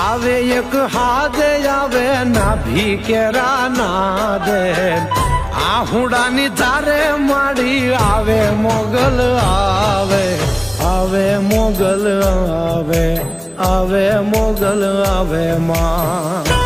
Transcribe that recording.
આવે એક હાદે આવે નાભી કેરા ના દે આહુડાની ધારે માડી આવે મોગલ આવે આવે મોગલ આવે આવે મોગલ આવે માં